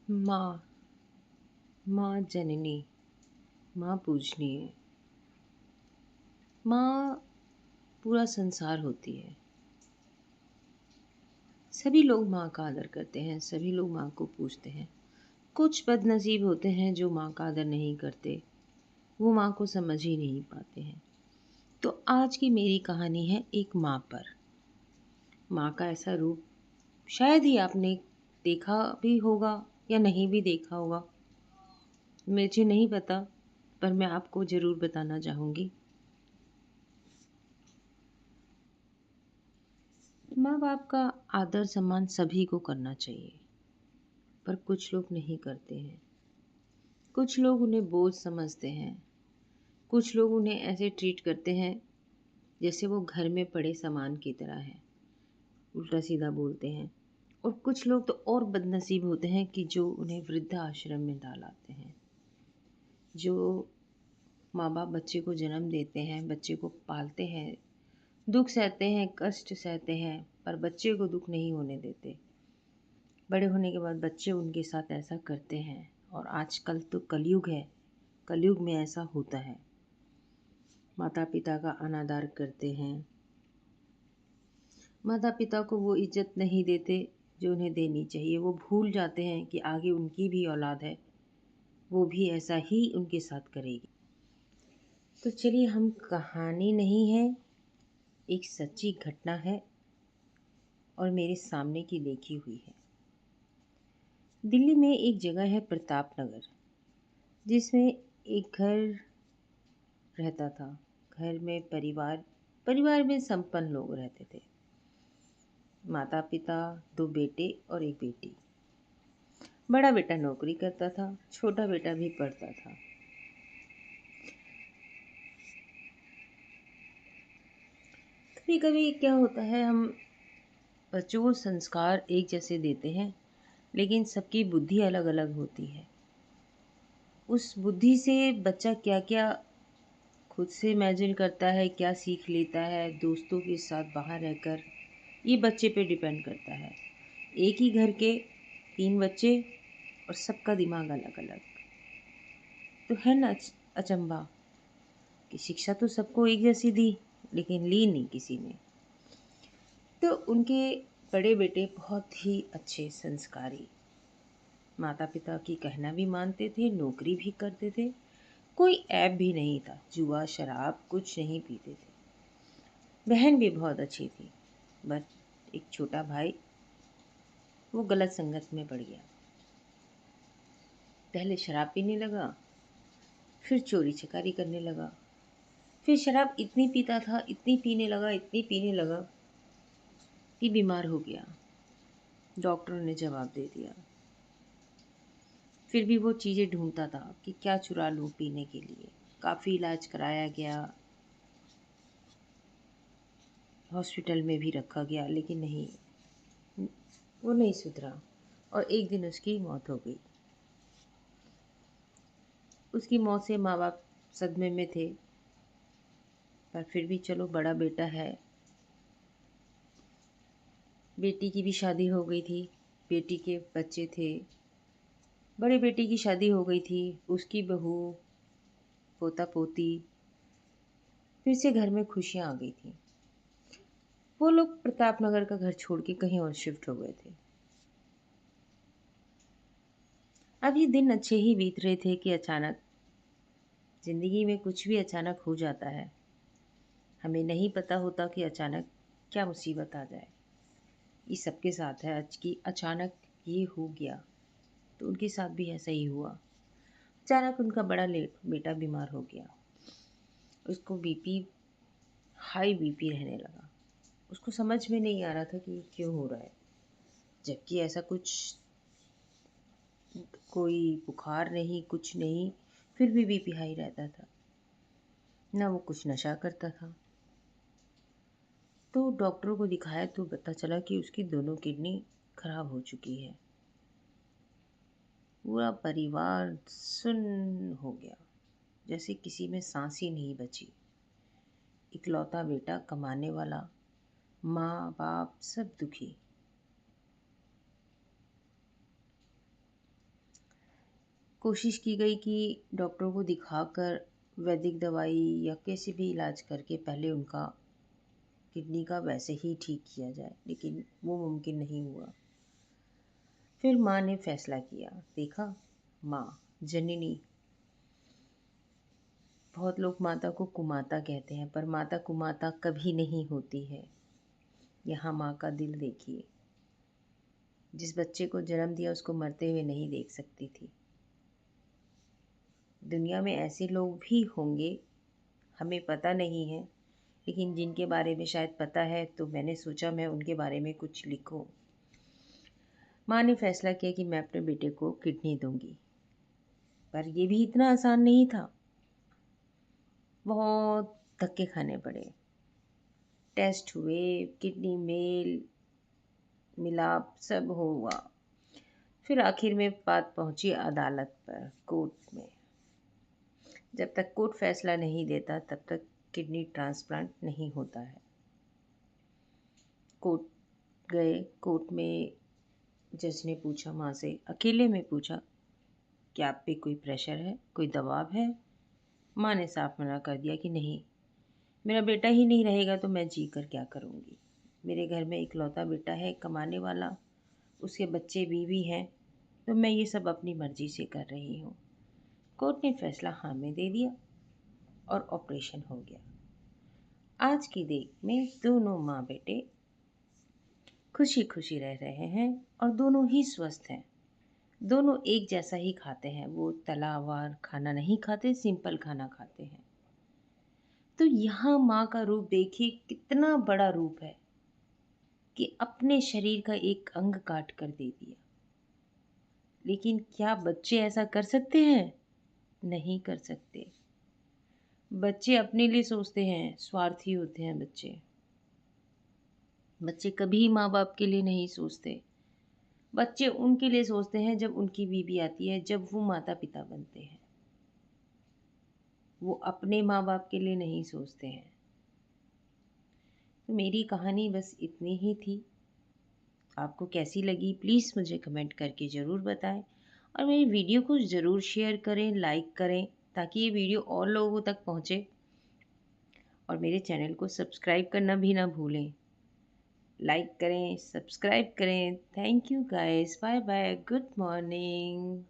माँ, माँ जननी, माँ पूजनीय, माँ पूरा संसार होती है। सभी लोग माँ का आदर करते हैं, सभी लोग माँ को पूजते हैं। कुछ बदनसीब होते हैं जो माँ का आदर नहीं करते, वो माँ को समझ ही नहीं पाते हैं। तो आज की मेरी कहानी है एक माँ पर। माँ का ऐसा रूप शायद ही आपने देखा भी होगा या नहीं भी देखा होगा, मुझे नहीं पता, पर मैं आपको ज़रूर बताना चाहूँगी। माँ बाप का आदर सम्मान सभी को करना चाहिए, पर कुछ लोग नहीं करते हैं। कुछ लोग उन्हें बोझ समझते हैं, कुछ लोग उन्हें ऐसे ट्रीट करते हैं जैसे वो घर में पड़े सामान की तरह है, उल्टा सीधा बोलते हैं। और कुछ लोग तो और बदनसीब होते हैं कि जो उन्हें वृद्धाश्रम में डाल आते हैं। जो माँ बाप बच्चे को जन्म देते हैं, बच्चे को पालते हैं, दुख सहते हैं, कष्ट सहते हैं, पर बच्चे को दुख नहीं होने देते। बड़े होने के बाद बच्चे उनके साथ ऐसा करते हैं, और आजकल तो कलयुग है, कलयुग में ऐसा होता है। माता पिता का अनादर करते हैं, माता पिता को वो इज्जत नहीं देते जो उन्हें देनी चाहिए। वो भूल जाते हैं कि आगे उनकी भी औलाद है, वो भी ऐसा ही उनके साथ करेगी। तो चलिए, हम कहानी नहीं है, एक सच्ची घटना है और मेरे सामने की देखी हुई है। दिल्ली में एक जगह है प्रताप नगर, जिसमें एक घर रहता था। घर में परिवार में संपन्न लोग रहते थे। माता पिता, दो बेटे और एक बेटी। बड़ा बेटा नौकरी करता था, छोटा बेटा भी पढ़ता था। कभी कभी क्या होता है, हम बच्चों को संस्कार एक जैसे देते हैं, लेकिन सबकी बुद्धि अलग अलग होती है। उस बुद्धि से बच्चा क्या क्या खुद से इमेजिन करता है, क्या सीख लेता है दोस्तों के साथ बाहर रहकर, ये बच्चे पे डिपेंड करता है। एक ही घर के 3 बच्चे और सबका दिमाग अलग अलग, तो है ना अचंभा कि शिक्षा तो सबको एक जैसी दी, लेकिन ली नहीं किसी ने। तो उनके बड़े बेटे बहुत ही अच्छे संस्कारी, माता पिता की कहना भी मानते थे, नौकरी भी करते थे, कोई ऐब भी नहीं था, जुआ शराब कुछ नहीं पीते थे। बहन भी बहुत अच्छी थी, बस एक छोटा भाई, वो गलत संगत में पड़ गया। पहले शराब पीने लगा, फिर चोरी चकारी करने लगा, फिर शराब इतनी पीता था, इतनी पीने लगा, इतनी पीने लगा कि बीमार हो गया। डॉक्टरों ने जवाब दे दिया। फिर भी वो चीज़ें ढूंढता था कि क्या चुरा लूँ पीने के लिए। काफ़ी इलाज कराया गया, हॉस्पिटल में भी रखा गया, लेकिन नहीं, वो नहीं सुधरा। और एक दिन उसकी मौत हो गई। उसकी मौत से माँ बाप सदमे में थे, पर फिर भी चलो, बड़ा बेटा है। बेटी की भी शादी हो गई थी, बेटी के बच्चे थे। बड़े बेटी की शादी हो गई थी, उसकी बहू, पोता पोती, फिर से घर में खुशियाँ आ गई थी। वो लोग प्रताप नगर का घर छोड़ के कहीं और शिफ्ट हो गए थे। अब ये दिन अच्छे ही बीत रहे थे कि अचानक, जिंदगी में कुछ भी अचानक हो जाता है, हमें नहीं पता होता कि अचानक क्या मुसीबत आ जाए। ये सबके साथ है आज की, अचानक ये हो गया, तो उनके साथ भी ऐसा ही हुआ। अचानक उनका बड़ा बेटा बीमार हो गया। उसको बीपी, हाई बीपी रहने लगा। उसको समझ में नहीं आ रहा था कि ये क्यों हो रहा है, जबकि ऐसा कुछ, कोई बुखार नहीं, कुछ नहीं, फिर भी बीपी हाई रहता था। ना वो कुछ नशा करता था। तो डॉक्टरों को दिखाया तो पता चला कि उसकी दोनों किडनी खराब हो चुकी है। पूरा परिवार सुन्न हो गया, जैसे किसी में सांस ही नहीं बची। इकलौता बेटा, कमाने वाला, माँ बाप सब दुखी। कोशिश की गई कि डॉक्टरों को दिखाकर वैदिक दवाई या कैसे भी इलाज करके पहले उनका किडनी का वैसे ही ठीक किया जाए, लेकिन वो मुमकिन नहीं हुआ। फिर माँ ने फैसला किया। देखा, माँ, जननी, बहुत लोग माता को कुमाता कहते हैं, पर माता कुमाता कभी नहीं होती है। यहाँ माँ का दिल देखिए। जिस बच्चे को जन्म दिया उसको मरते हुए नहीं देख सकती थी। दुनिया में ऐसे लोग भी होंगे, हमें पता नहीं है, लेकिन जिनके बारे में शायद पता है, तो मैंने सोचा मैं उनके बारे में कुछ लिखूं। माँ ने फैसला किया कि मैं अपने बेटे को किडनी दूंगी, पर ये भी इतना आसान नहीं था। बहुत धक्के खाने पड़े, टेस्ट हुए, किडनी मेल मिलाप सब हुआ। फिर आखिर में बात पहुंची अदालत पर, कोर्ट में। जब तक कोर्ट फैसला नहीं देता तब तक किडनी ट्रांसप्लांट नहीं होता है। कोर्ट गए, कोर्ट में जज ने पूछा माँ से, अकेले में पूछा, कि आप पे कोई प्रेशर है, कोई दबाव है? माँ ने साफ मना कर दिया कि नहीं, मेरा बेटा ही नहीं रहेगा तो मैं जी कर क्या करूँगी। मेरे घर में इकलौता बेटा है, कमाने वाला, उसके बच्चे बीवी हैं, तो मैं ये सब अपनी मर्जी से कर रही हूँ। कोर्ट ने फैसला हाँ में दे दिया और ऑपरेशन हो गया। आज की डेट में दोनों माँ बेटे खुशी खुशी रह रहे हैं और दोनों ही स्वस्थ हैं। दोनों एक जैसा ही खाते हैं, वो तला हुआ खाना नहीं खाते, सिंपल खाना खाते हैं। तो यहाँ माँ का रूप देखिए, कितना बड़ा रूप है कि अपने शरीर का एक अंग काट कर दे दिया। लेकिन क्या बच्चे ऐसा कर सकते हैं? नहीं कर सकते। बच्चे अपने लिए सोचते हैं, स्वार्थी होते हैं बच्चे। बच्चे कभी माँ बाप के लिए नहीं सोचते। बच्चे उनके लिए सोचते हैं जब उनकी बीवी आती है, जब वो माता पिता बनते हैं। वो अपने माँ बाप के लिए नहीं सोचते हैं। तो मेरी कहानी बस इतनी ही थी। आपको कैसी लगी प्लीज़ मुझे कमेंट करके ज़रूर बताएं, और मेरी वीडियो को ज़रूर शेयर करें, लाइक करें, ताकि ये वीडियो और लोगों तक पहुँचे। और मेरे चैनल को सब्सक्राइब करना भी ना भूलें। लाइक करें, सब्सक्राइब करें। Thank you guys, bye bye, good morning.